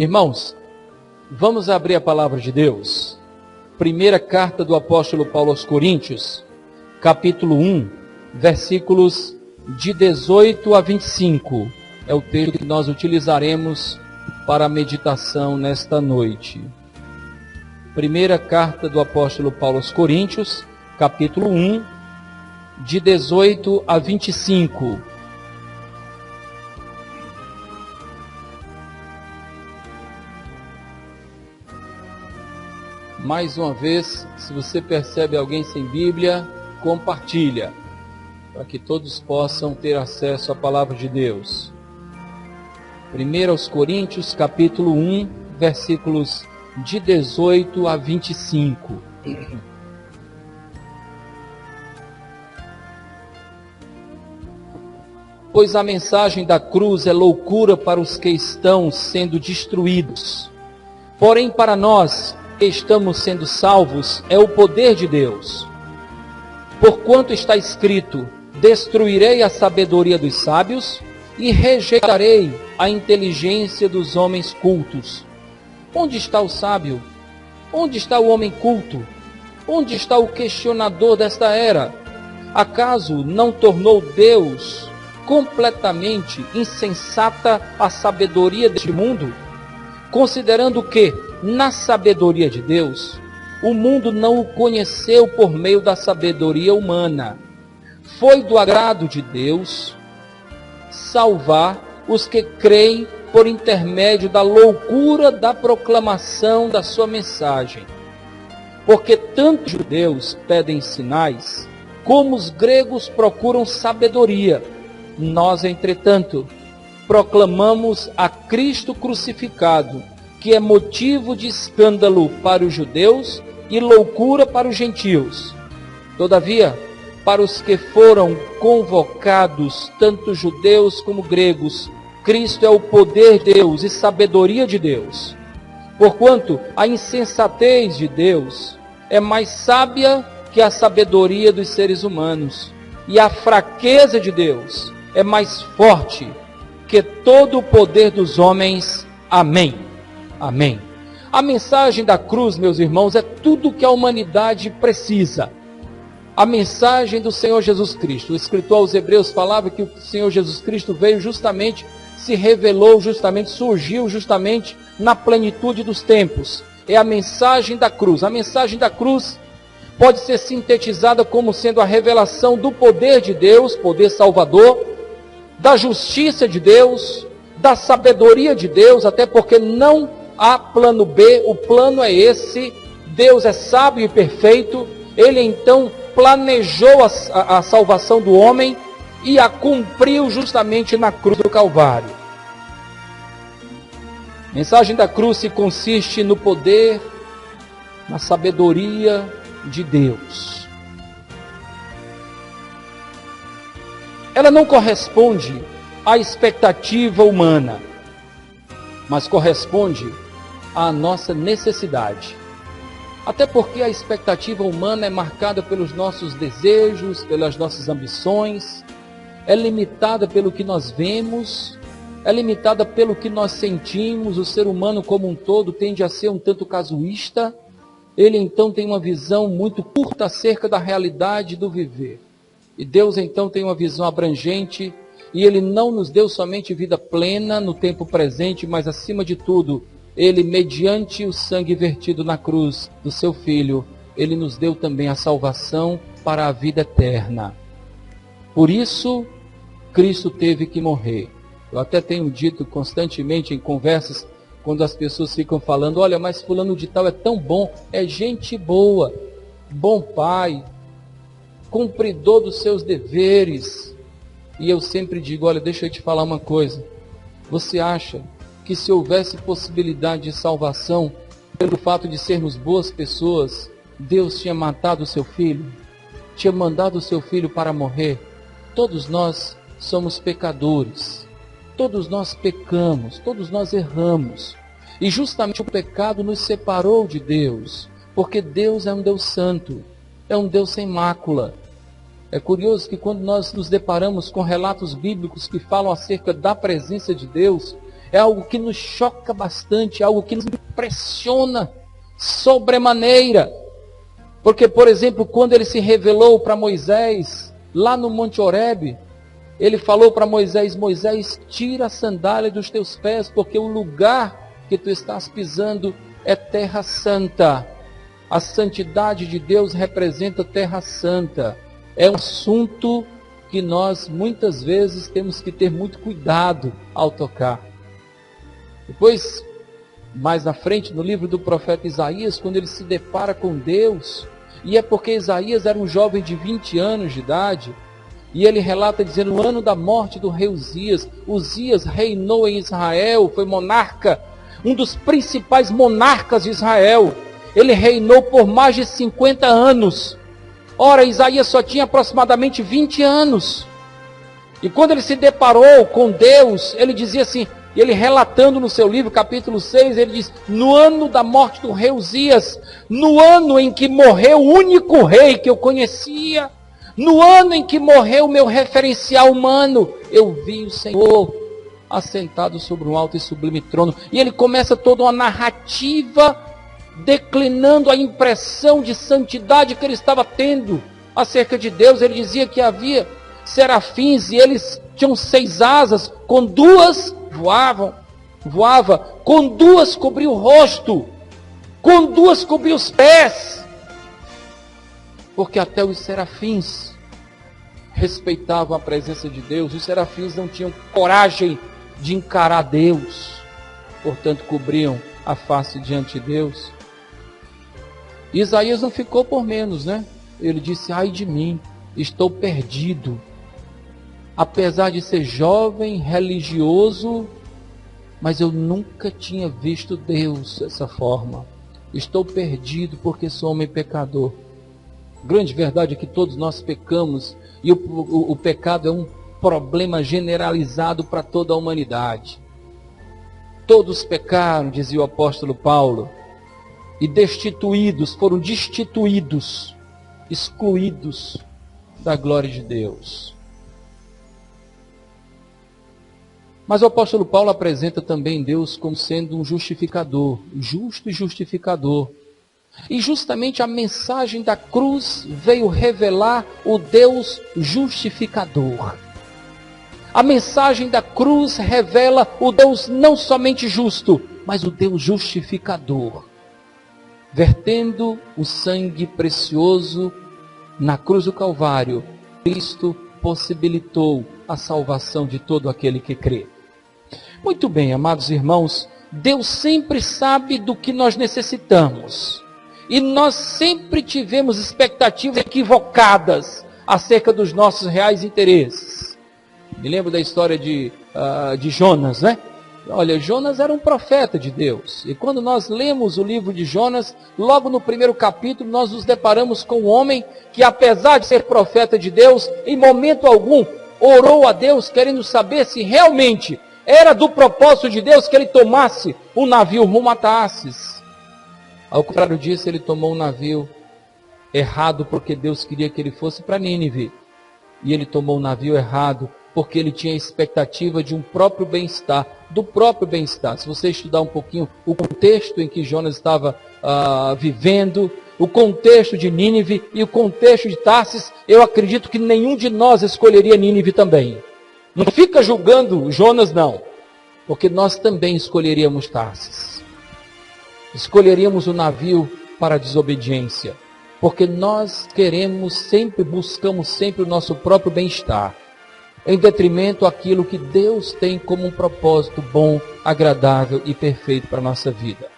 Irmãos, vamos abrir a palavra de Deus. Primeira carta do apóstolo Paulo aos Coríntios, capítulo 1, versículos de 18 a 25. É o texto que nós utilizaremos para a meditação nesta noite. Primeira carta do apóstolo Paulo aos Coríntios, capítulo 1, de 18 a 25. Mais uma vez, se você percebe alguém sem Bíblia, compartilha, para que todos possam ter acesso à palavra de Deus. 1 aos Coríntios, capítulo 1, versículos de 18 a 25. Pois a mensagem da cruz é loucura para os que estão sendo destruídos. Porém, para nós que estamos sendo salvos, é o poder de Deus. Porquanto está escrito: destruirei a sabedoria dos sábios e rejeitarei a inteligência dos homens cultos. Onde está o sábio? Onde está o homem culto? Onde está o questionador desta era? Acaso não tornou Deus completamente insensata a sabedoria deste mundo? Considerando que, na sabedoria de Deus, o mundo não o conheceu por meio da sabedoria humana. Foi do agrado de Deus salvar os que creem por intermédio da loucura da proclamação da sua mensagem. Porque tanto os judeus pedem sinais, como os gregos procuram sabedoria. Nós, entretanto, proclamamos a Cristo crucificado, que é motivo de escândalo para os judeus e loucura para os gentios. Todavia, para os que foram convocados, tanto judeus como gregos, Cristo é o poder de Deus e sabedoria de Deus. Porquanto a insensatez de Deus é mais sábia que a sabedoria dos seres humanos, e a fraqueza de Deus é mais forte que todo o poder dos homens. Amém. Amém. A mensagem da cruz, meus irmãos, é tudo o que a humanidade precisa. A mensagem do Senhor Jesus Cristo. O escritor aos Hebreus falava que o Senhor Jesus Cristo veio justamente, se revelou justamente, surgiu justamente na plenitude dos tempos. É a mensagem da cruz. A mensagem da cruz pode ser sintetizada como sendo a revelação do poder de Deus, poder salvador, da justiça de Deus, da sabedoria de Deus, até porque não há plano B, o plano é esse. Deus é sábio e perfeito. Ele então planejou a salvação do homem e a cumpriu justamente na cruz do Calvário. A mensagem da cruz se consiste no poder, na sabedoria de Deus. Ela não corresponde à expectativa humana, mas corresponde à nossa necessidade. Até porque a expectativa humana é marcada pelos nossos desejos, pelas nossas ambições, é limitada pelo que nós vemos, é limitada pelo que nós sentimos. O ser humano como um todo tende a ser um tanto casuísta. Ele então tem uma visão muito curta acerca da realidade do viver. E Deus então tem uma visão abrangente, e Ele não nos deu somente vida plena no tempo presente, mas acima de tudo, Ele, mediante o sangue vertido na cruz do seu Filho, Ele nos deu também a salvação para a vida eterna. Por isso, Cristo teve que morrer. Eu até tenho dito constantemente em conversas, quando as pessoas ficam falando: olha, mas fulano de tal é tão bom, é gente boa, bom pai, cumpridor dos seus deveres. E eu sempre digo: olha, deixa eu te falar uma coisa. Você acha que se houvesse possibilidade de salvação pelo fato de sermos boas pessoas, Deus tinha matado o seu filho? Tinha mandado o seu filho para morrer? Todos nós somos pecadores. Todos nós pecamos, todos nós erramos. E justamente o pecado nos separou de Deus, porque Deus é um Deus santo, é um Deus sem mácula. É curioso que quando nós nos deparamos com relatos bíblicos que falam acerca da presença de Deus, é algo que nos choca bastante, é algo que nos impressiona sobremaneira. Porque, por exemplo, quando ele se revelou para Moisés, lá no Monte Horebe, ele falou para Moisés: Moisés, tira a sandália dos teus pés, porque o lugar que tu estás pisando é terra santa. A santidade de Deus representa terra santa. É um assunto que nós muitas vezes temos que ter muito cuidado ao tocar. Depois, mais na frente, no livro do profeta Isaías, quando ele se depara com Deus, e é porque Isaías era um jovem de 20 anos de idade, e ele relata dizendo: no ano da morte do rei Uzias reinou em Israel, foi monarca, um dos principais monarcas de Israel. Ele reinou por mais de 50 anos. Ora, Isaías só tinha aproximadamente 20 anos. E quando ele se deparou com Deus, ele dizia assim, e ele relatando no seu livro, capítulo 6, ele diz: no ano da morte do rei Uzias, no ano em que morreu o único rei que eu conhecia, no ano em que morreu o meu referencial humano, eu vi o Senhor assentado sobre um alto e sublime trono. E ele começa toda uma narrativa declinando a impressão de santidade que ele estava tendo acerca de Deus. Ele dizia que havia serafins e eles tinham 6 asas, com 2 voava, com 2 cobria o rosto, com 2 cobria os pés, porque até os serafins respeitavam a presença de Deus. Os serafins não tinham coragem de encarar Deus, portanto cobriam a face diante de Deus. Isaías não ficou por menos, né? Ele disse: ai de mim, estou perdido. Apesar de ser jovem, religioso, mas eu nunca tinha visto Deus dessa forma. Estou perdido porque sou homem pecador. Grande verdade é que todos nós pecamos, e o pecado é um problema generalizado para toda a humanidade. Todos pecaram, dizia o apóstolo Paulo, e foram destituídos, excluídos da glória de Deus. Mas o apóstolo Paulo apresenta também Deus como sendo um justificador, justo e justificador. E justamente a mensagem da cruz veio revelar o Deus justificador. A mensagem da cruz revela o Deus não somente justo, mas o Deus justificador. Vertendo o sangue precioso na cruz do Calvário, Cristo possibilitou a salvação de todo aquele que crê. Muito bem, amados irmãos, Deus sempre sabe do que nós necessitamos. E nós sempre tivemos expectativas equivocadas acerca dos nossos reais interesses. Me lembro da história de Jonas, né? Olha, Jonas era um profeta de Deus. E quando nós lemos o livro de Jonas, logo no primeiro capítulo, nós nos deparamos com um homem que, apesar de ser profeta de Deus, em momento algum orou a Deus querendo saber se realmente era do propósito de Deus que ele tomasse o navio rumo a Tarsis. Ao contrário disso, ele tomou um navio errado porque Deus queria que ele fosse para Nínive. E ele tomou um navio errado porque ele tinha a expectativa de um próprio bem-estar, do próprio bem-estar. Se você estudar um pouquinho o contexto em que Jonas estava vivendo, o contexto de Nínive e o contexto de Tarsis, eu acredito que nenhum de nós escolheria Nínive também. Não fica julgando Jonas, não, porque nós também escolheríamos Tarsis. Escolheríamos o navio para a desobediência, porque nós buscamos sempre o nosso próprio bem-estar, em detrimento daquilo que Deus tem como um propósito bom, agradável e perfeito para a nossa vida.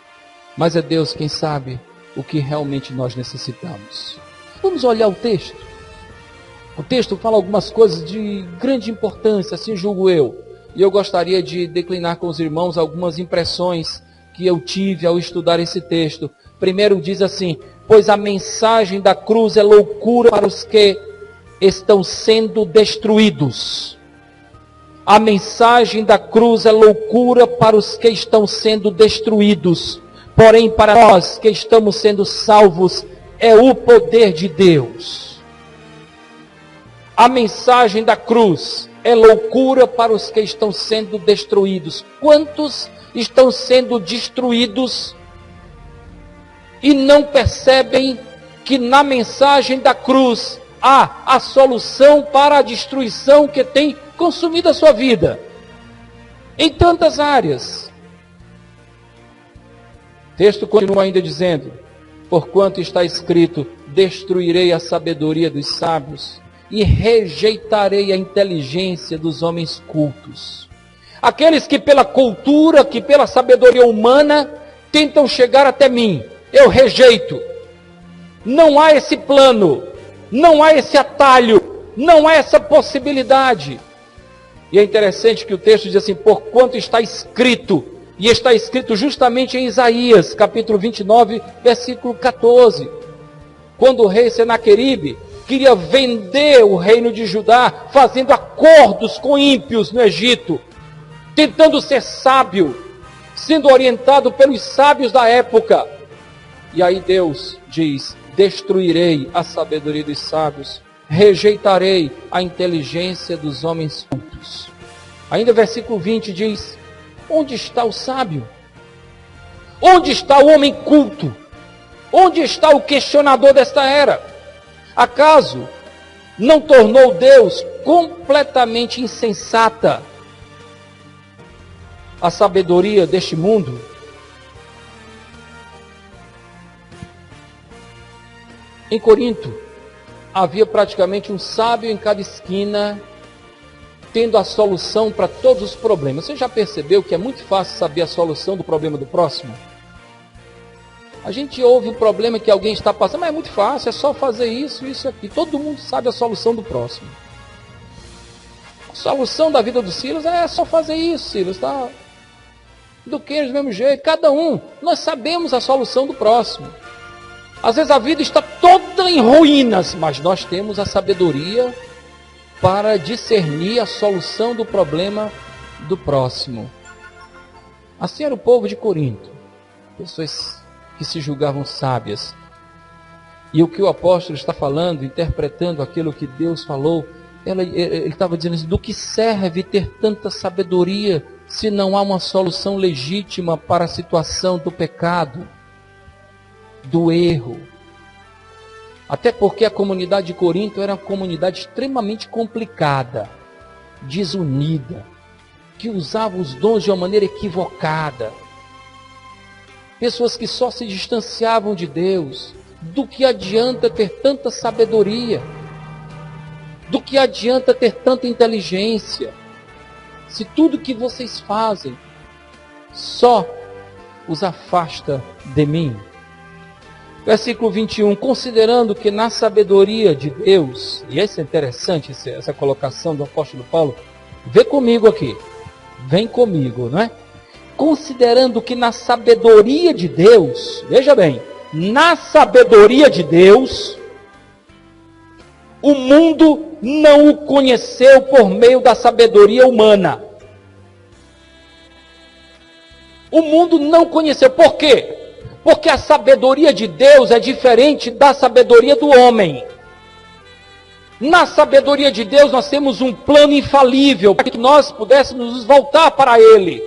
Mas é Deus quem sabe o que realmente nós necessitamos. Vamos olhar o texto. O texto fala algumas coisas de grande importância, assim julgo eu. E eu gostaria de declinar com os irmãos algumas impressões que eu tive ao estudar esse texto. Primeiro diz assim: pois a mensagem da cruz é loucura para os que estão sendo destruídos. A mensagem da cruz é loucura para os que estão sendo destruídos. Porém, para nós que estamos sendo salvos, é o poder de Deus. A mensagem da cruz é loucura para os que estão sendo destruídos. Quantos estão sendo destruídos e não percebem que na mensagem da cruz há a solução para a destruição que tem consumido a sua vida em tantas áreas? O texto continua ainda dizendo: porquanto está escrito, destruirei a sabedoria dos sábios e rejeitarei a inteligência dos homens cultos. Aqueles que pela cultura, que pela sabedoria humana tentam chegar até mim, eu rejeito. Não há esse plano, não há esse atalho, não há essa possibilidade. E é interessante que o texto diz assim: porquanto está escrito, e está escrito justamente em Isaías, capítulo 29, versículo 14. Quando o rei Senaqueribe queria vender o reino de Judá, fazendo acordos com ímpios no Egito, tentando ser sábio, sendo orientado pelos sábios da época. E aí Deus diz: destruirei a sabedoria dos sábios, rejeitarei a inteligência dos homens cultos. Ainda versículo 20 diz: onde está o sábio? Onde está o homem culto? Onde está o questionador desta era? Acaso não tornou Deus completamente insensata a sabedoria deste mundo? Em Corinto, havia praticamente um sábio em cada esquina, tendo a solução para todos os problemas. Você já percebeu que é muito fácil saber a solução do problema do próximo? A gente ouve o problema que alguém está passando, mas é muito fácil, é só fazer isso, isso aqui. Todo mundo sabe a solução do próximo. A solução da vida do Silas é só fazer isso, Silas, tá? Do que do mesmo jeito, cada um, nós sabemos a solução do próximo. Às vezes a vida está toda em ruínas, mas nós temos a sabedoria para discernir a solução do problema do próximo. Assim era o povo de Corinto, pessoas que se julgavam sábias. E o que o apóstolo está falando, interpretando aquilo que Deus falou, ele estava dizendo assim: do que serve ter tanta sabedoria se não há uma solução legítima para a situação do pecado, do erro? Até porque a comunidade de Corinto era uma comunidade extremamente complicada, desunida, que usava os dons de uma maneira equivocada. Pessoas que só se distanciavam de Deus. Do que adianta ter tanta sabedoria? Do que adianta ter tanta inteligência? Se tudo que vocês fazem só os afasta de mim. Versículo 21, considerando que na sabedoria de Deus, e essa é interessante, essa colocação do apóstolo Paulo, vê comigo aqui, vem comigo, não é? Considerando que na sabedoria de Deus, veja bem, na sabedoria de Deus, o mundo não o conheceu por meio da sabedoria humana. O mundo não conheceu, por quê? Porque a sabedoria de Deus é diferente da sabedoria do homem. Na sabedoria de Deus nós temos um plano infalível para que nós pudéssemos nos voltar para Ele.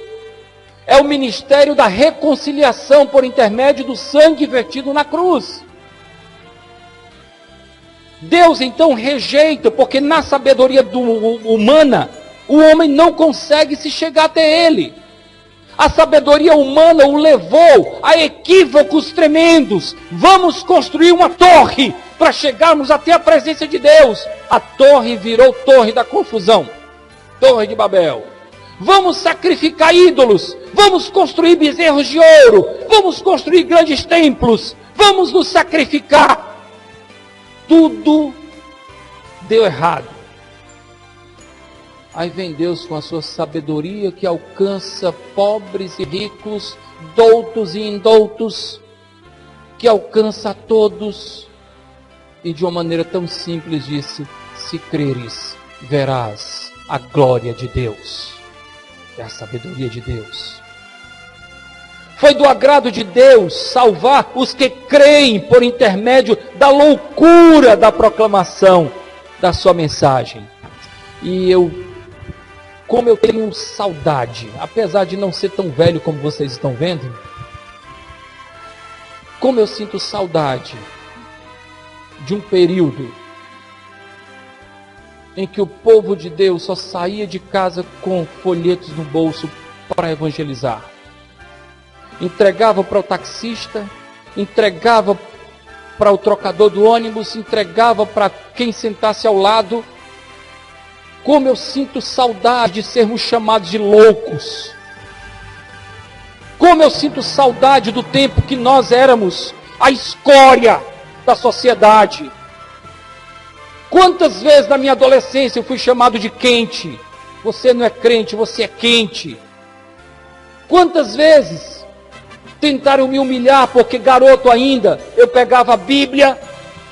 É o ministério da reconciliação por intermédio do sangue vertido na cruz. Deus então rejeita, porque na sabedoria humana, o homem não consegue se chegar até Ele. A sabedoria humana o levou a equívocos tremendos. Vamos construir uma torre para chegarmos até a presença de Deus. A torre virou torre da confusão, Torre de Babel. Vamos sacrificar ídolos, vamos construir bezerros de ouro, vamos construir grandes templos, vamos nos sacrificar. Tudo deu errado. Aí vem Deus com a sua sabedoria que alcança pobres e ricos, doutos e indoutos, que alcança a todos, e de uma maneira tão simples disse: se creres, verás a glória de Deus. É a sabedoria de Deus. Foi do agrado de Deus salvar os que creem por intermédio da loucura da proclamação da sua mensagem. E eu Como eu tenho saudade, apesar de não ser tão velho como vocês estão vendo, como eu sinto saudade de um período em que o povo de Deus só saía de casa com folhetos no bolso para evangelizar. Entregava para o taxista, entregava para o trocador do ônibus, entregava para quem sentasse ao lado. Como eu sinto saudade de sermos chamados de loucos. Como eu sinto saudade do tempo que nós éramos a escória da sociedade. Quantas vezes na minha adolescência eu fui chamado de quente. Você não é crente, você é quente. Quantas vezes tentaram me humilhar porque garoto ainda eu pegava a Bíblia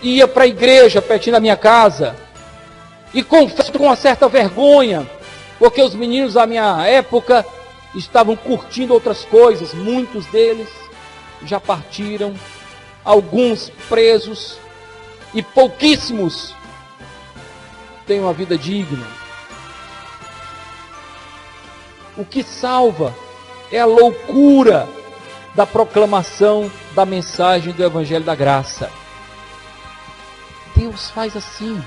e ia para a igreja pertinho da minha casa. E confesso com uma certa vergonha, porque os meninos da minha época estavam curtindo outras coisas. Muitos deles já partiram, alguns presos, e pouquíssimos têm uma vida digna. O que salva é a loucura da proclamação da mensagem do Evangelho da Graça. Deus faz assim.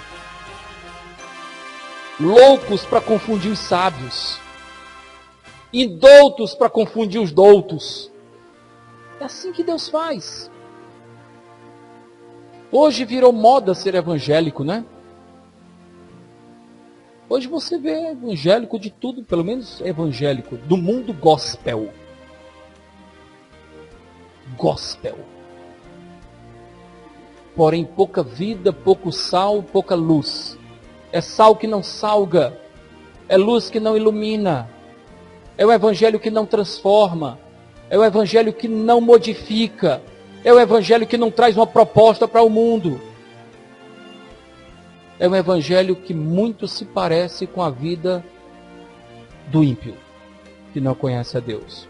Loucos para confundir os sábios, indoutos para confundir os doutos. É assim que Deus faz. Hoje virou moda ser evangélico, né? Hoje você vê evangélico de tudo, pelo menos evangélico, do mundo gospel. Gospel. Porém, pouca vida, pouco sal, pouca luz. É sal que não salga, é luz que não ilumina, é o evangelho que não transforma, é o evangelho que não modifica, é o evangelho que não traz uma proposta para o mundo. É um evangelho que muito se parece com a vida do ímpio, que não conhece a Deus.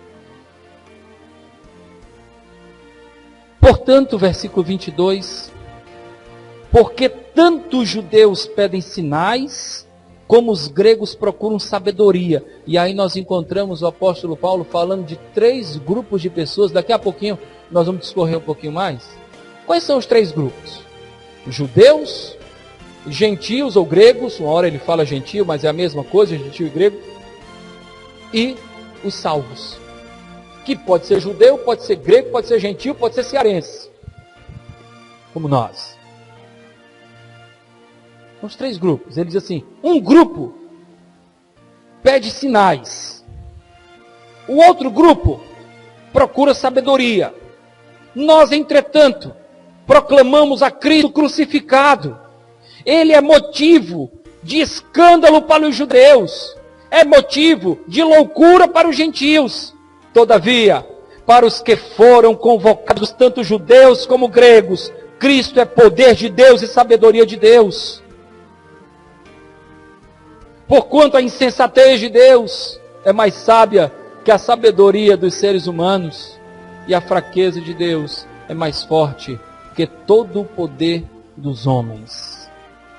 Portanto, versículo 22, porque tanto os judeus pedem sinais, como os gregos procuram sabedoria. E aí nós encontramos o apóstolo Paulo falando de 3 grupos de pessoas. Daqui a pouquinho nós vamos discorrer um pouquinho mais. Quais são os 3 grupos? Judeus, gentios ou gregos, uma hora ele fala gentio, mas é a mesma coisa, gentio e grego, e os salvos, que pode ser judeu, pode ser grego, pode ser gentio, pode ser cearense, como nós. São os 3 grupos. Ele diz assim, um grupo pede sinais, o outro grupo procura sabedoria. Nós, entretanto, proclamamos a Cristo crucificado. Ele é motivo de escândalo para os judeus, é motivo de loucura para os gentios. Todavia, para os que foram convocados, tanto judeus como gregos, Cristo é poder de Deus e sabedoria de Deus. Porquanto a insensatez de Deus é mais sábia que a sabedoria dos seres humanos, e a fraqueza de Deus é mais forte que todo o poder dos homens.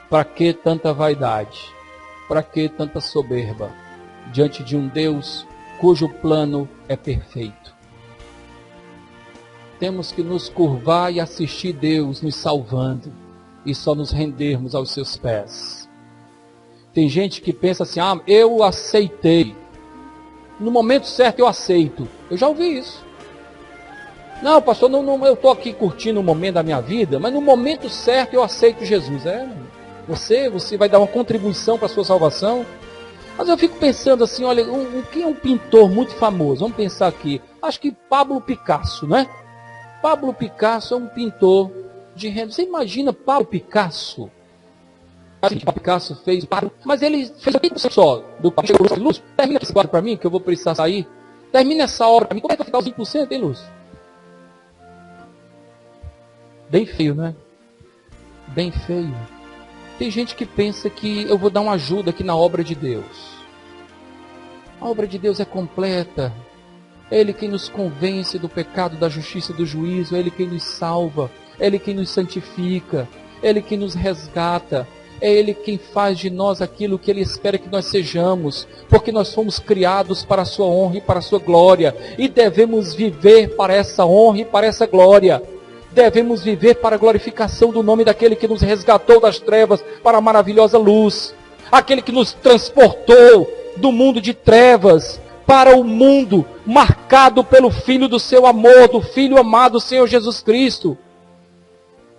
Para que tanta vaidade? Para que tanta soberba? Diante de um Deus cujo plano é perfeito. Temos que nos curvar e assistir Deus nos salvando, e só nos rendermos aos seus pés. Tem gente que pensa assim, eu aceitei. No momento certo eu aceito. Eu já ouvi isso. Não, pastor, eu estou aqui curtindo o momento da minha vida, mas no momento certo eu aceito Jesus. Você vai dar uma contribuição para a sua salvação. Mas eu fico pensando assim, olha, quem é um pintor muito famoso? Vamos pensar aqui. Acho que Pablo Picasso, né? Pablo Picasso é um pintor de renome. Você imagina Pablo Picasso? Picasso fez, mas ele fez 80% só do quadro. Chegou Lúcio, termina esse quadro para mim, que eu vou precisar sair. Termina essa obra para mim. Como é que vai ficar os 20%, hein, Lúcio? Bem feio, né? Bem feio. Tem gente que pensa que eu vou dar uma ajuda aqui na obra de Deus. A obra de Deus é completa. É Ele quem nos convence do pecado, da justiça e do juízo. É Ele quem nos salva. É Ele quem nos santifica. É Ele quem nos resgata. É Ele quem faz de nós aquilo que Ele espera que nós sejamos, porque nós fomos criados para a sua honra e para a sua glória, e devemos viver para essa honra e para essa glória. Devemos viver para a glorificação do nome daquele que nos resgatou das trevas para a maravilhosa luz, aquele que nos transportou do mundo de trevas para o mundo marcado pelo Filho do seu amor, do Filho amado, Senhor Jesus Cristo.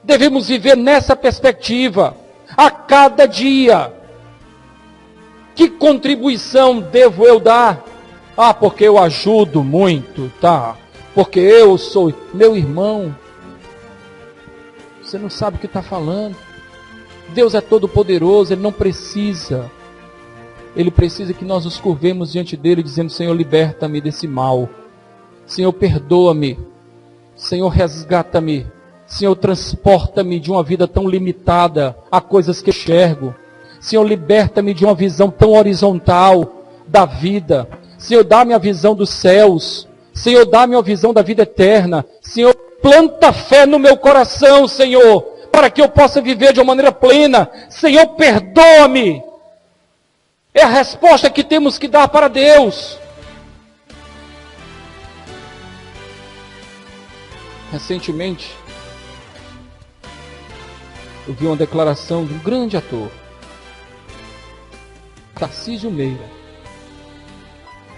Devemos viver nessa perspectiva, a cada dia. Que contribuição devo eu dar? Porque eu ajudo muito, tá? Porque eu sou meu irmão. Você não sabe o que está falando. Deus é todo poderoso, Ele não precisa. Ele precisa que nós nos curvemos diante dEle, dizendo: Senhor, liberta-me desse mal. Senhor, perdoa-me. Senhor, resgata-me. Senhor, transporta-me de uma vida tão limitada a coisas que enxergo. Senhor, liberta-me de uma visão tão horizontal da vida. Senhor, dá-me a visão dos céus. Senhor, dá-me a visão da vida eterna. Senhor, planta fé no meu coração, Senhor, para que eu possa viver de uma maneira plena. Senhor, perdoa-me. É a resposta que temos que dar para Deus. Recentemente, eu vi uma declaração de um grande ator, Tarcísio Meira.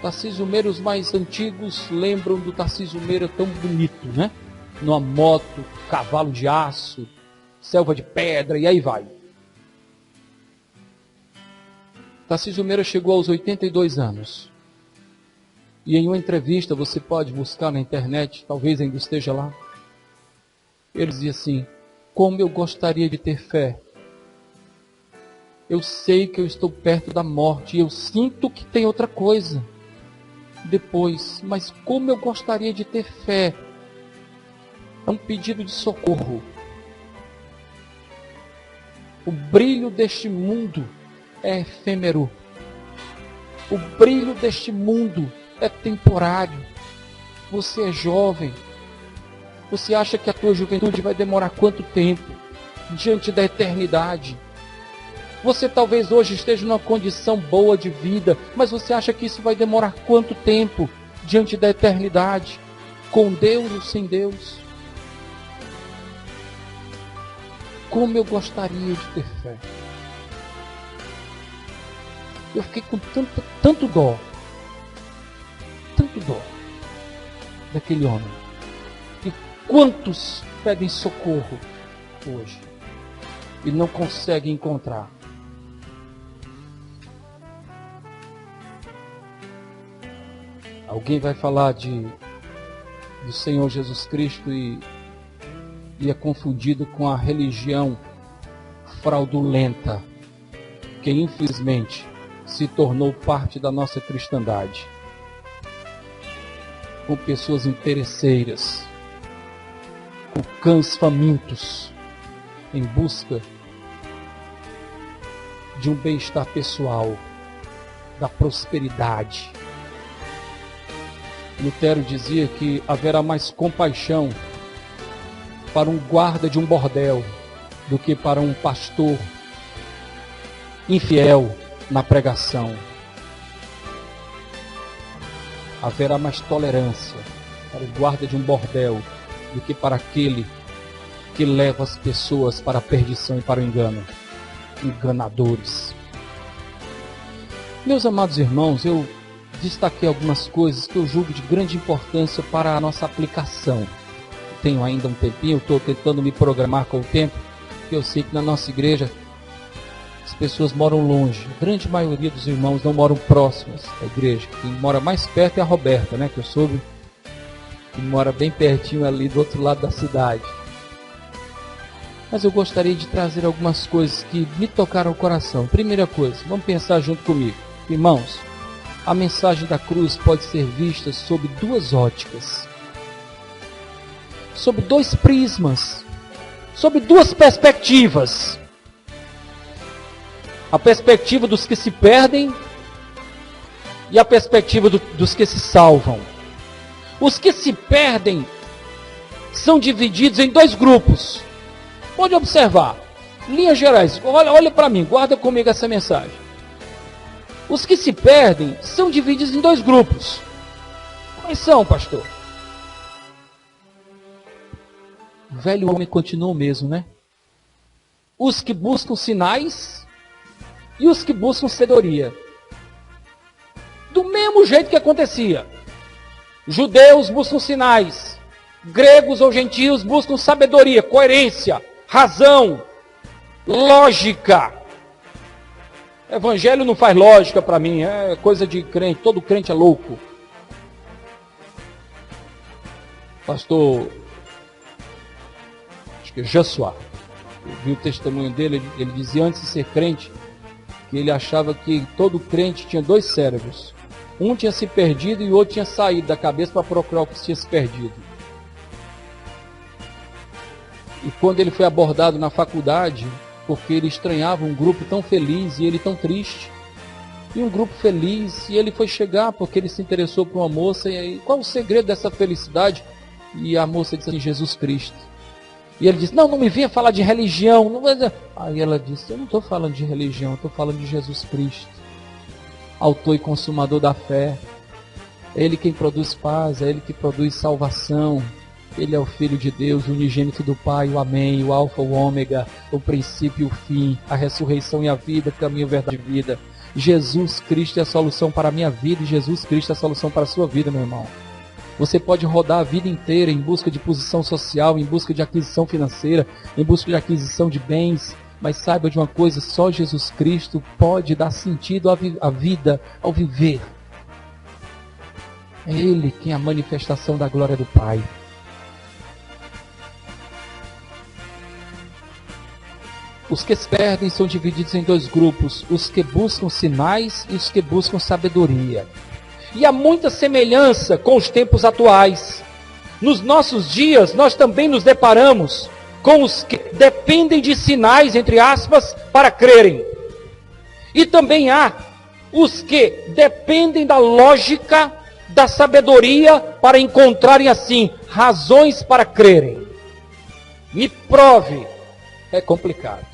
Tarcísio Meira, os mais antigos lembram do Tarcísio Meira tão bonito, né? Numa moto, cavalo de aço, selva de pedra, e aí vai. Tarcísio Meira chegou aos 82 anos. E em uma entrevista, você pode buscar na internet, talvez ainda esteja lá. Ele dizia assim: como eu gostaria de ter fé. Eu sei que eu estou perto da morte, e eu sinto que tem outra coisa depois, mas como eu gostaria de ter fé. É um pedido de socorro. O brilho deste mundo é efêmero. O brilho deste mundo é temporário. Você é jovem. Você acha que a tua juventude vai demorar quanto tempo diante da eternidade? Você talvez hoje esteja numa condição boa de vida, mas você acha que isso vai demorar quanto tempo diante da eternidade? Com Deus ou sem Deus? Como eu gostaria de ter fé. Eu fiquei com tanto dó daquele homem. E quantos pedem socorro hoje e não conseguem encontrar? Alguém vai falar do Senhor Jesus Cristo e é confundido com a religião fraudulenta que infelizmente se tornou parte da nossa cristandade, com pessoas interesseiras, com cães famintos, em busca de um bem-estar pessoal, da prosperidade. Lutero dizia que haverá mais compaixão para um guarda de um bordel do que para um pastor infiel na pregação. Haverá mais tolerância para o guarda de um bordel do que para aquele que leva as pessoas para a perdição e para o engano. Enganadores. Meus amados irmãos, eu destaquei algumas coisas que eu julgo de grande importância para a nossa aplicação. Tenho ainda um tempinho, estou tentando me programar com o tempo, porque eu sei que na nossa igreja as pessoas moram longe. A grande maioria dos irmãos não moram próximos da igreja. Quem mora mais perto é a Roberta, né, que eu soube que mora bem pertinho ali do outro lado da cidade. Mas eu gostaria de trazer algumas coisas que me tocaram o coração. Primeira coisa, vamos pensar junto comigo. Irmãos, a mensagem da cruz pode ser vista sob duas óticas, sob dois prismas, sob duas perspectivas. A perspectiva dos que se perdem e a perspectiva dos que se salvam. Os que se perdem são divididos em dois grupos. Pode observar. Linhas gerais, olha para mim, guarda comigo essa mensagem. Os que se perdem são divididos em dois grupos. Quais são, pastor? O velho homem continua o mesmo, né? Os que buscam sinais e os que buscam sabedoria. Do mesmo jeito que acontecia. Judeus buscam sinais. Gregos ou gentios buscam sabedoria, coerência, razão, lógica. Evangelho não faz lógica para mim, é coisa de crente, todo crente é louco. Pastor, acho que é Josué, eu vi o testemunho dele, ele dizia antes de ser crente, que ele achava que todo crente tinha dois cérebros. Um tinha se perdido e o outro tinha saído da cabeça para procurar o que tinha se perdido. E quando ele foi abordado na faculdade, porque ele estranhava um grupo tão feliz e ele tão triste, e um grupo feliz, e ele foi chegar porque ele se interessou por uma moça, e aí, qual o segredo dessa felicidade? E a moça disse assim, Jesus Cristo. E ele disse, não me venha falar de religião. Não. Aí ela disse, eu não estou falando de religião, eu estou falando de Jesus Cristo, autor e consumador da fé. É Ele quem produz paz, é Ele que produz salvação. Ele é o Filho de Deus, o unigênito do Pai, o Amém, o Alfa, o Ômega, o princípio e o fim, a ressurreição e a vida, caminho, verdade e vida. Jesus Cristo é a solução para a minha vida e Jesus Cristo é a solução para a sua vida, meu irmão. Você pode rodar a vida inteira em busca de posição social, em busca de aquisição financeira, em busca de aquisição de bens, mas saiba de uma coisa, só Jesus Cristo pode dar sentido à vida, ao viver. É Ele quem é a manifestação da glória do Pai. Os que se perdem são divididos em dois grupos, os que buscam sinais e os que buscam sabedoria. E há muita semelhança com os tempos atuais. Nos nossos dias, nós também nos deparamos com os que dependem de sinais, entre aspas, para crerem. E também há os que dependem da lógica, da sabedoria, para encontrarem, assim, razões para crerem. Me prove. É complicado.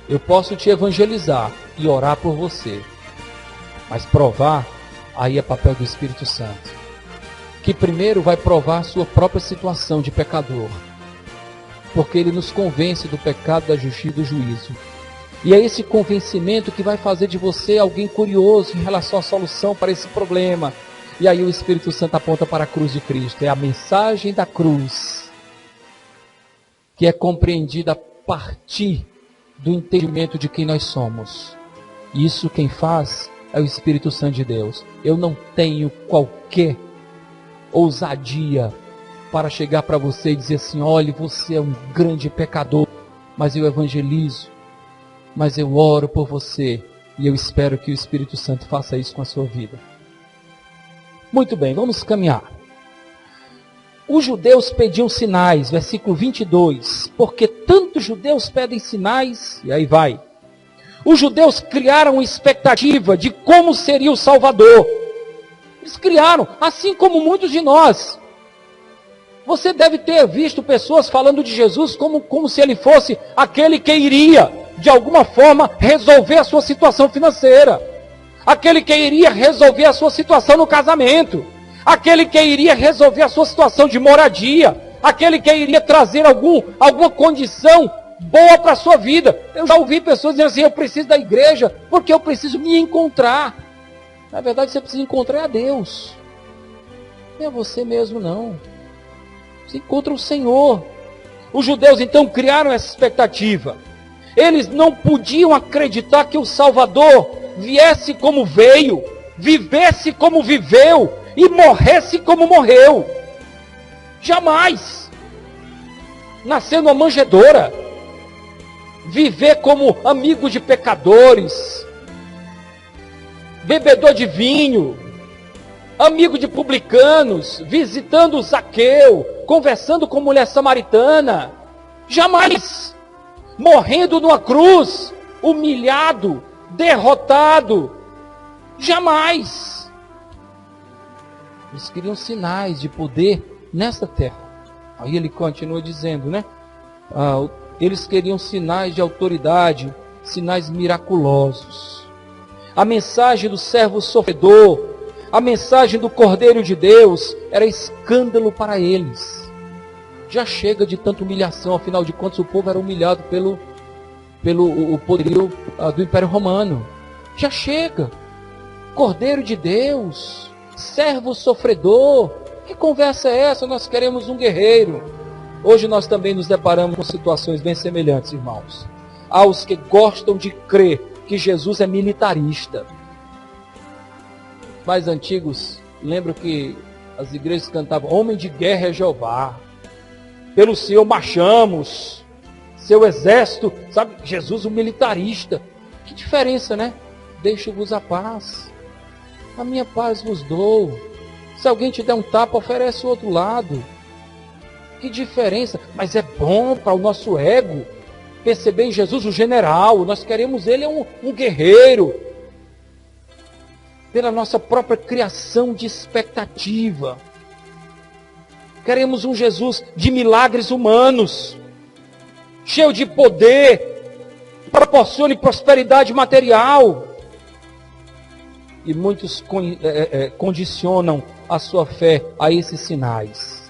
Eu posso te evangelizar e orar por você, mas provar, aí é papel do Espírito Santo, que primeiro vai provar a sua própria situação de pecador, porque ele nos convence do pecado, da justiça e do juízo. E é esse convencimento que vai fazer de você alguém curioso em relação à solução para esse problema. E aí o Espírito Santo aponta para a cruz de Cristo. É a mensagem da cruz que é compreendida a partir do entendimento de quem nós somos. Isso quem faz é o Espírito Santo de Deus. Eu não tenho qualquer ousadia para chegar para você e dizer assim, olhe, você é um grande pecador, mas eu evangelizo, mas eu oro por você, e eu espero que o Espírito Santo faça isso com a sua vida. Muito bem, vamos caminhar. Os judeus pediam sinais, versículo 22, porque tantos judeus pedem sinais, e aí vai. Os judeus criaram uma expectativa de como seria o Salvador. Eles criaram, assim como muitos de nós. Você deve ter visto pessoas falando de Jesus como se ele fosse aquele que iria, de alguma forma, resolver a sua situação financeira. Aquele que iria resolver a sua situação no casamento. Aquele que iria resolver a sua situação de moradia. Aquele que iria trazer alguma condição boa para a sua vida. Eu já ouvi pessoas dizendo assim, eu preciso da igreja porque eu preciso me encontrar. Na verdade, você precisa encontrar a Deus. Não é você mesmo, não. Você encontra o Senhor. Os judeus, então, criaram essa expectativa. Eles não podiam acreditar que o Salvador viesse como veio, vivesse como viveu e morresse como morreu. Jamais. Nascer numa manjedoura, viver como amigo de pecadores, bebedor de vinho, amigo de publicanos, visitando o Zaqueu, conversando com mulher samaritana. Jamais. Morrendo numa cruz, humilhado, derrotado. Jamais. Eles queriam sinais de poder nesta terra. Aí ele continua dizendo, né? Eles queriam sinais de autoridade, sinais miraculosos. A mensagem do servo sofredor, a mensagem do Cordeiro de Deus era escândalo para eles. Já chega de tanta humilhação, afinal de contas o povo era humilhado pelo poderio do Império Romano. Já chega. Cordeiro de Deus, servo sofredor, que conversa é essa? Nós queremos um guerreiro. Hoje nós também nos deparamos com situações bem semelhantes, irmãos. Há os que gostam de crer que Jesus é militarista. Mais antigos, lembro que as igrejas cantavam: homem de guerra é Jeová, pelo Senhor marchamos, seu exército, sabe? Jesus o militarista. Que diferença, né? Deixo-vos a paz, a minha paz vos dou. Se alguém te der um tapa, oferece o outro lado. Que diferença, mas é bom para o nosso ego perceber em Jesus o general. Nós queremos ele um guerreiro, pela nossa própria criação de expectativa. Queremos um Jesus de milagres humanos, cheio de poder, que proporcione prosperidade material. E muitos condicionam a sua fé a esses sinais.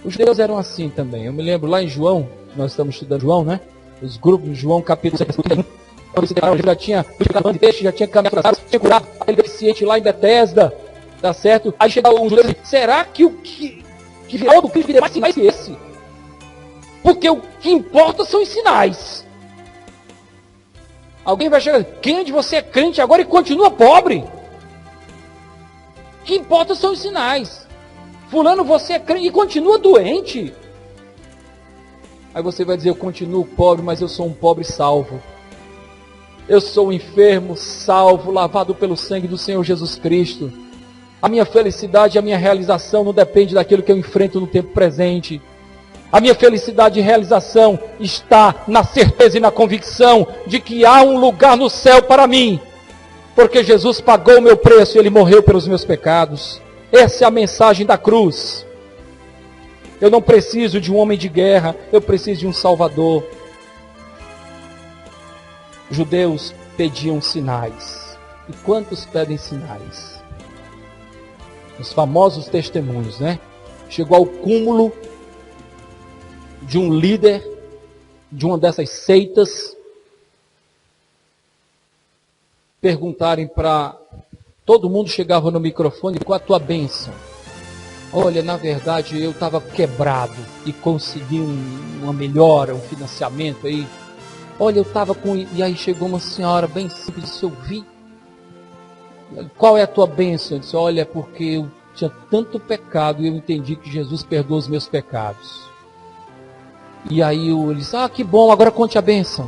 Os judeus eram assim também. Eu me lembro lá em João, nós estamos estudando João, né? Os grupos de João, capítulo 61. Já tinha peixe, já tinha caminhado, tinha curado aquele deficiente lá em Betesda, tá certo? Aí chega um judeu e diz: será que o que virou do Cristo é mais sinais que esse? Porque o que importa são os sinais. Alguém vai chegar e dizer: quem de você é crente agora e continua pobre? O que importa são os sinais. Fulano, você é crente e continua doente. Aí você vai dizer: eu continuo pobre, mas eu sou um pobre salvo. Eu sou um enfermo, salvo, lavado pelo sangue do Senhor Jesus Cristo. A minha felicidade, a minha realização não depende daquilo que eu enfrento no tempo presente. A minha felicidade e realização está na certeza e na convicção de que há um lugar no céu para mim. Porque Jesus pagou o meu preço e Ele morreu pelos meus pecados. Essa é a mensagem da cruz. Eu não preciso de um homem de guerra, eu preciso de um Salvador. Os judeus pediam sinais. E quantos pedem sinais? Os famosos testemunhos, né? Chegou ao cúmulo de um líder de uma dessas seitas perguntarem para todo mundo, chegava no microfone: qual a tua bênção? Olha, na verdade eu estava quebrado e consegui uma melhora, um financiamento aí. Olha, eu estava com... E aí chegou uma senhora bem simples e disse: eu vi. Qual é a tua bênção? Eu disse: olha, porque eu tinha tanto pecado e eu entendi que Jesus perdoa os meus pecados. E aí ele disse: ah, que bom, agora conte a bênção.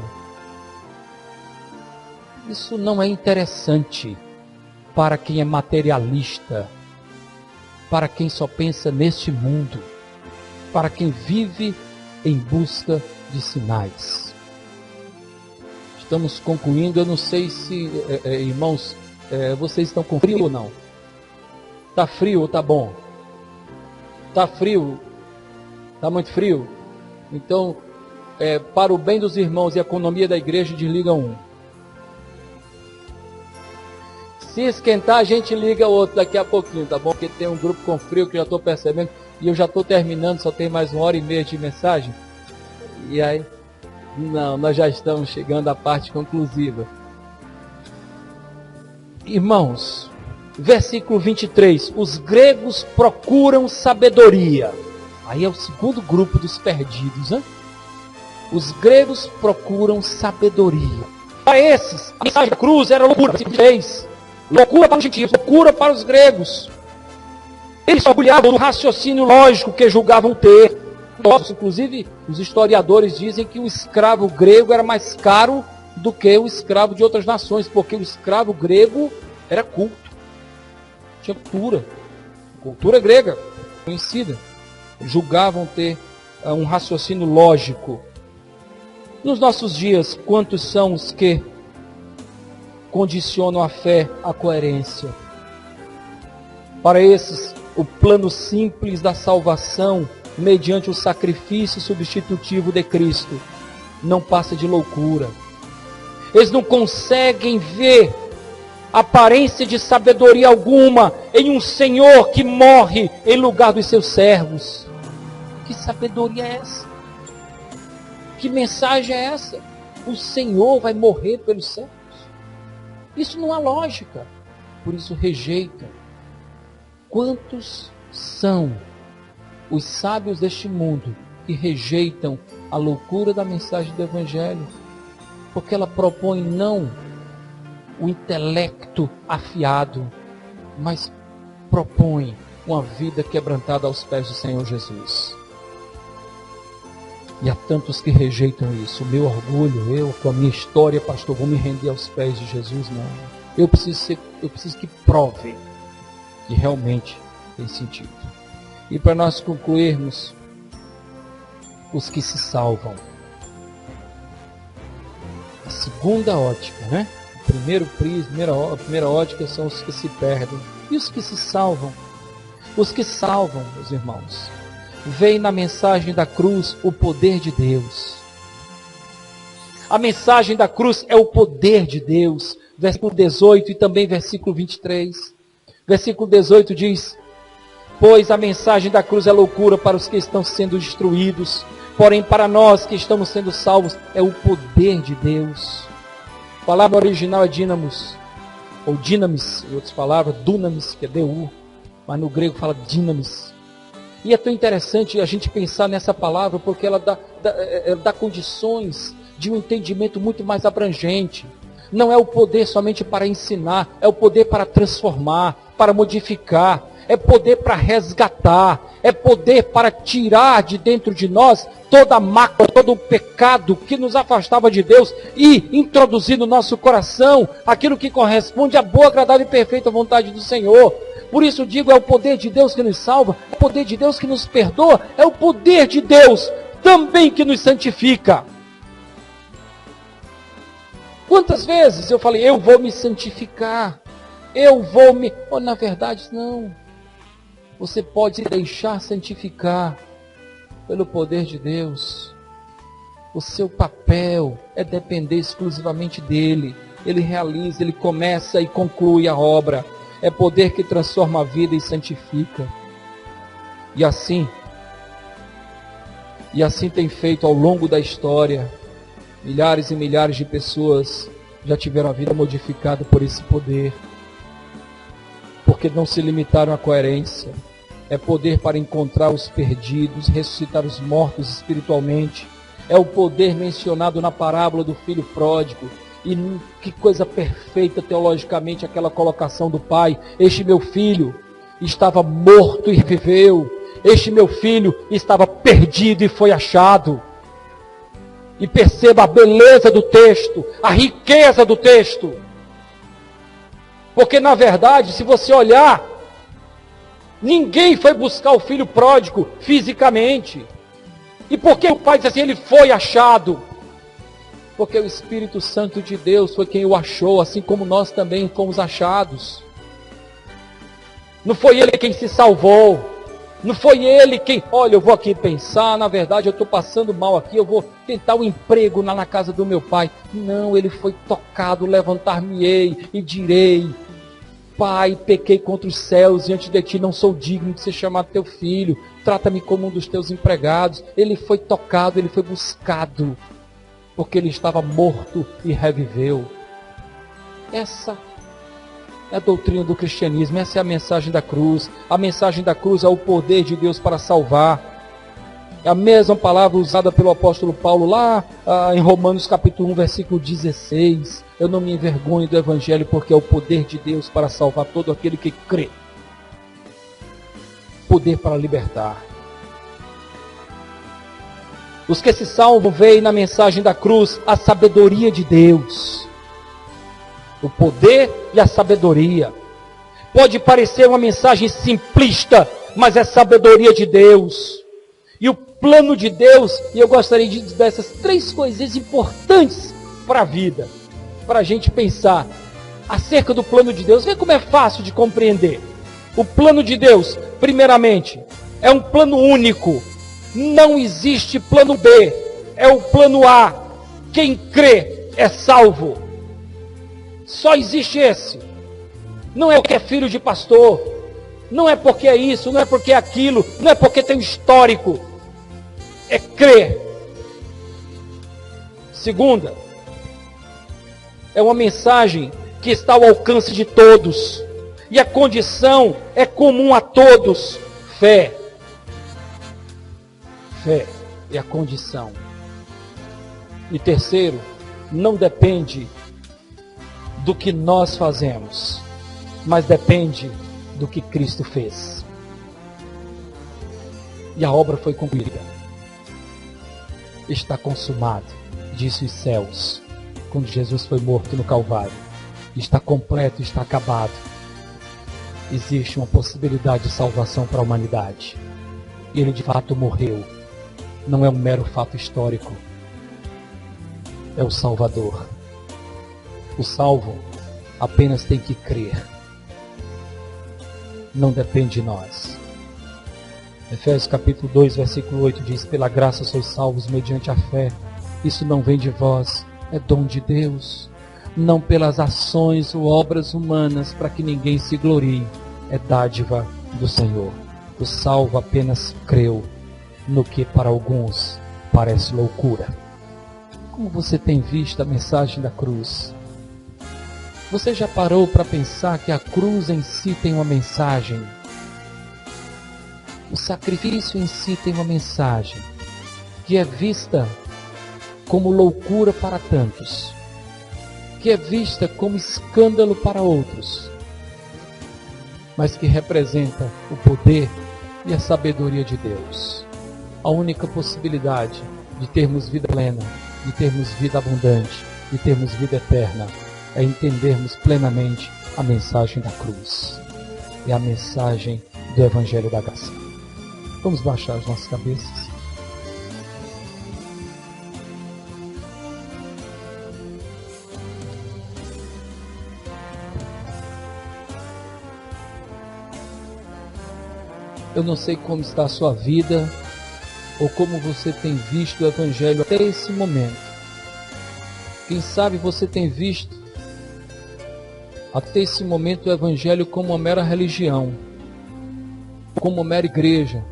Isso não é interessante para quem é materialista, para quem só pensa neste mundo, para quem vive em busca de sinais. Estamos concluindo. Eu não sei se, irmãos, vocês estão com frio ou não? Está frio ou está bom? Está frio? Está muito frio? Então, para o bem dos irmãos e a economia da igreja, desliga um. Se esquentar, a gente liga outro daqui a pouquinho, tá bom? Porque tem um grupo com frio que eu já estou percebendo. E eu já estou terminando, só tem mais 1h30 de mensagem. E aí... Não, nós já estamos chegando à parte conclusiva. Irmãos, versículo 23. Os gregos procuram sabedoria. Aí é o segundo grupo dos perdidos, né? Os gregos procuram sabedoria. Para esses, a mensagem da cruz era loucura. Loucura para os gentios, loucura para os gregos. Eles se orgulhavam do raciocínio lógico que julgavam ter. Inclusive, os historiadores dizem que o escravo grego era mais caro do que o escravo de outras nações, porque o escravo grego era culto, tinha cultura grega conhecida. Julgavam ter um raciocínio lógico. Nos nossos dias, quantos são os que condicionam a fé à coerência? Para esses, o plano simples da salvação mediante o sacrifício substitutivo de Cristo, não passa de loucura. Eles não conseguem ver aparência de sabedoria alguma em um Senhor que morre em lugar dos seus servos. Que sabedoria é essa? Que mensagem é essa? O Senhor vai morrer pelos servos? Isso não há lógica. Por isso rejeitam. Quantos são os sábios deste mundo que rejeitam a loucura da mensagem do Evangelho? Porque ela propõe não o intelecto afiado, mas propõe uma vida quebrantada aos pés do Senhor Jesus. E há tantos que rejeitam isso. O meu orgulho, eu com a minha história, pastor, vou me render aos pés de Jesus? Não. Eu preciso que prove que realmente tem sentido. E para nós concluirmos, os que se salvam. A segunda ótica, né? A primeira ótica são os que se perdem. E os que se salvam? Os que salvam, meus irmãos, veem na mensagem da cruz o poder de Deus. A mensagem da cruz é o poder de Deus. Versículo 18 e também versículo 23. Versículo 18 diz: pois a mensagem da cruz é loucura para os que estão sendo destruídos, porém para nós que estamos sendo salvos é o poder de Deus. A palavra original é dínamos, ou dinamis, em outras palavras, dunamis, que é D-U, mas no grego fala dinamis. E é tão interessante a gente pensar nessa palavra, porque ela dá condições de um entendimento muito mais abrangente. Não é o poder somente para ensinar, é o poder para transformar, para modificar, é poder para resgatar, é poder para tirar de dentro de nós toda a mácula, todo o pecado que nos afastava de Deus e introduzir no nosso coração aquilo que corresponde à boa, agradável e perfeita vontade do Senhor. Por isso digo, é o poder de Deus que nos salva, é o poder de Deus que nos perdoa, é o poder de Deus também que nos santifica. Quantas vezes eu falei, eu vou me santificar, na verdade, não. Você pode se deixar santificar pelo poder de Deus. O seu papel é depender exclusivamente dele. Ele realiza, ele começa e conclui a obra. É poder que transforma a vida e santifica. E assim tem feito ao longo da história. Milhares e milhares de pessoas já tiveram a vida modificada por esse poder. Porque não se limitaram à coerência. É poder para encontrar os perdidos, ressuscitar os mortos espiritualmente. É o poder mencionado na parábola do filho pródigo. E que coisa perfeita teologicamente aquela colocação do pai. Este meu filho estava morto e reviveu. Este meu filho estava perdido e foi achado. E perceba a beleza do texto, a riqueza do texto. Porque na verdade, se você olhar, ninguém foi buscar o filho pródigo fisicamente. E por que o pai diz assim, ele foi achado? Porque o Espírito Santo de Deus foi quem o achou, assim como nós também fomos achados. Não foi ele quem se salvou. Não foi ele quem, olha, eu vou aqui pensar, na verdade eu estou passando mal aqui, eu vou tentar um emprego lá na casa do meu pai. Não, ele foi tocado, levantar-me-ei e direi, Pai, pequei contra os céus, diante de ti não sou digno de ser chamado teu filho, trata-me como um dos teus empregados. Ele foi tocado, ele foi buscado, porque ele estava morto e reviveu. Essa é a doutrina do cristianismo, essa é a mensagem da cruz. A mensagem da cruz é o poder de Deus para salvar. É a mesma palavra usada pelo apóstolo Paulo lá em Romanos capítulo 1, versículo 16. Eu não me envergonho do Evangelho, porque é o poder de Deus para salvar todo aquele que crê. Poder para libertar. Os que se salvam veem na mensagem da cruz a sabedoria de Deus. O poder e a sabedoria. Pode parecer uma mensagem simplista, mas é sabedoria de Deus. E o plano de Deus, e eu gostaria de dar essas 3 coisas importantes para a vida, para a gente pensar acerca do plano de Deus. Vê como é fácil de compreender. O plano de Deus, primeiramente, é um plano único. Não existe plano B, é o plano A. Quem crê é salvo. Só existe esse. Não é porque é filho de pastor, não é porque é isso, não é porque é aquilo, não é porque tem um histórico. É crer. Segunda, é uma mensagem que está ao alcance de todos. E a condição é comum a todos. Fé. Fé é a condição. E terceiro, não depende do que nós fazemos, mas depende do que Cristo fez. E a obra foi concluída. Está consumado, disse os céus, quando Jesus foi morto no Calvário. Está completo, está acabado. Existe uma possibilidade de salvação para a humanidade. E ele de fato morreu. Não é um mero fato histórico. É o Salvador. O salvo apenas tem que crer. Não depende de nós. Efésios capítulo 2, versículo 8 diz: pela graça sois salvos mediante a fé. Isso não vem de vós, é dom de Deus. Não pelas ações ou obras humanas, para que ninguém se glorie. É dádiva do Senhor. O salvo apenas creu no que para alguns parece loucura. Como você tem visto a mensagem da cruz? Você já parou para pensar que a cruz em si tem uma mensagem? O sacrifício em si tem uma mensagem que é vista como loucura para tantos, que é vista como escândalo para outros, mas que representa o poder e a sabedoria de Deus. A única possibilidade de termos vida plena, de termos vida abundante, de termos vida eterna, é entendermos plenamente a mensagem da cruz. É a mensagem do Evangelho da Graça. Vamos baixar as nossas cabeças. Eu não sei como está a sua vida, ou como você tem visto o Evangelho até esse momento. Quem sabe você tem visto até esse momento o Evangelho como uma mera religião, como uma mera igreja,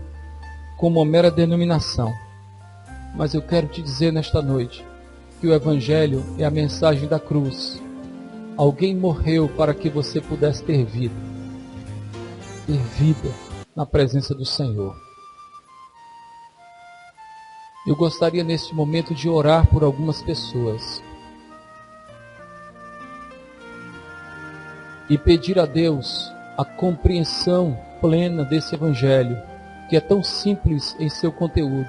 como uma mera denominação. Mas eu quero te dizer nesta noite que o Evangelho é a mensagem da cruz. Alguém morreu para que você pudesse ter vida. Ter vida na presença do Senhor. Eu gostaria neste momento de orar por algumas pessoas e pedir a Deus a compreensão plena desse Evangelho, que é tão simples em seu conteúdo,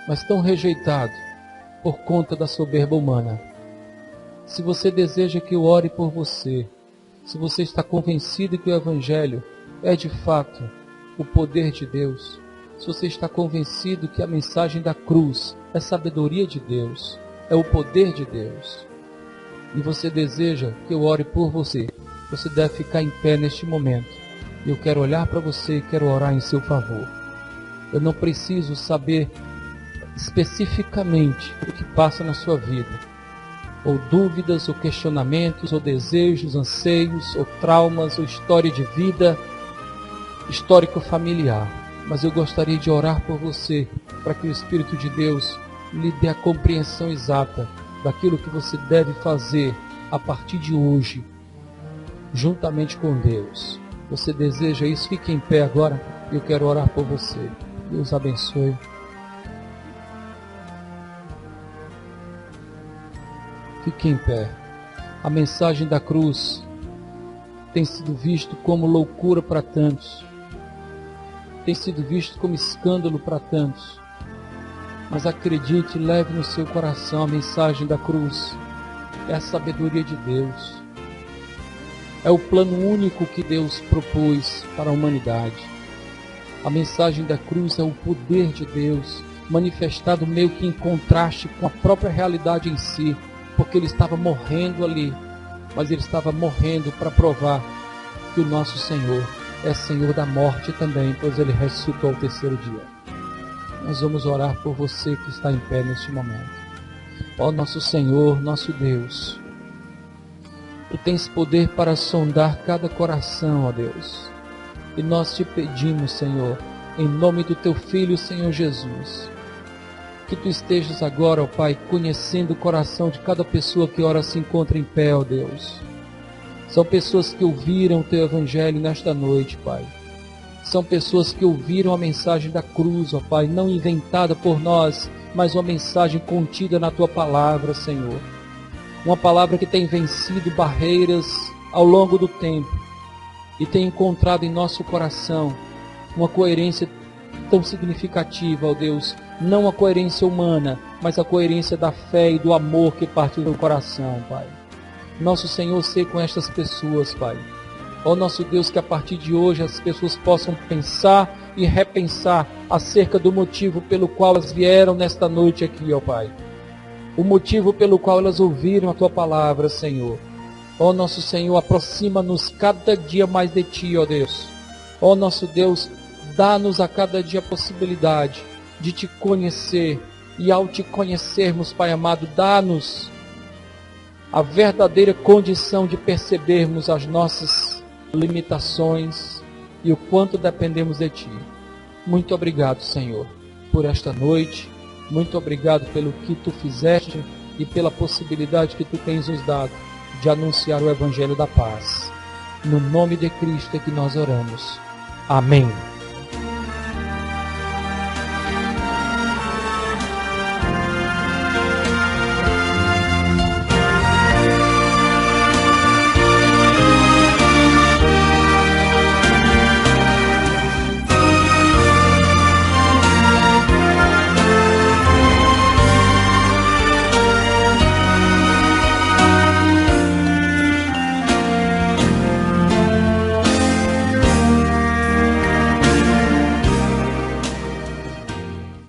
mas tão rejeitado por conta da soberba humana. Se você deseja que eu ore por você, se você está convencido que o Evangelho é de fato o poder de Deus, se você está convencido que a mensagem da cruz é sabedoria de Deus, é o poder de Deus, e você deseja que eu ore por você, você deve ficar em pé neste momento. Eu quero olhar para você e quero orar em seu favor. Eu não preciso saber especificamente o que passa na sua vida, ou dúvidas, ou questionamentos, ou desejos, anseios, ou traumas, ou história de vida, histórico familiar. Mas eu gostaria de orar por você, para que o Espírito de Deus lhe dê a compreensão exata daquilo que você deve fazer a partir de hoje, juntamente com Deus. Você deseja isso? Fique em pé agora. Eu quero orar por você. Deus abençoe. Fique em pé. A mensagem da cruz tem sido visto como loucura para tantos. Tem sido visto como escândalo para tantos. Mas acredite, leve no seu coração a mensagem da cruz. É a sabedoria de Deus. É o plano único que Deus propôs para a humanidade. A mensagem da cruz é o poder de Deus, manifestado meio que em contraste com a própria realidade em si, porque ele estava morrendo ali, mas ele estava morrendo para provar que o nosso Senhor é Senhor da morte também, pois ele ressuscitou ao terceiro dia. nós vamos orar por você que está em pé neste momento. Ó nosso Senhor, nosso Deus, Tu tens poder para sondar cada coração, ó Deus. E nós te pedimos, Senhor, em nome do Teu Filho, Senhor Jesus, que Tu estejas agora, ó Pai, conhecendo o coração de cada pessoa que ora se encontra em pé, ó Deus. São pessoas que ouviram o Teu Evangelho nesta noite, Pai. São pessoas que ouviram a mensagem da cruz, ó Pai, não inventada por nós, mas uma mensagem contida na Tua palavra, Senhor. Uma palavra que tem vencido barreiras ao longo do tempo e tem encontrado em nosso coração uma coerência tão significativa, ó Deus. Não a coerência humana, mas a coerência da fé e do amor que parte do coração, Pai. Nosso Senhor, seja com estas pessoas, Pai. Ó nosso Deus, que a partir de hoje as pessoas possam pensar e repensar acerca do motivo pelo qual elas vieram nesta noite aqui, ó Pai. O motivo pelo qual elas ouviram a Tua palavra, Senhor. Ó nosso Senhor, aproxima-nos cada dia mais de Ti, ó Deus. Ó nosso Deus, dá-nos a cada dia a possibilidade de Te conhecer. E ao Te conhecermos, Pai amado, dá-nos a verdadeira condição de percebermos as nossas limitações e o quanto dependemos de Ti. Muito obrigado, Senhor, por esta noite. Muito obrigado pelo que Tu fizeste e pela possibilidade que Tu tens nos dado de anunciar o Evangelho da paz. No nome de Cristo é que nós oramos. Amém.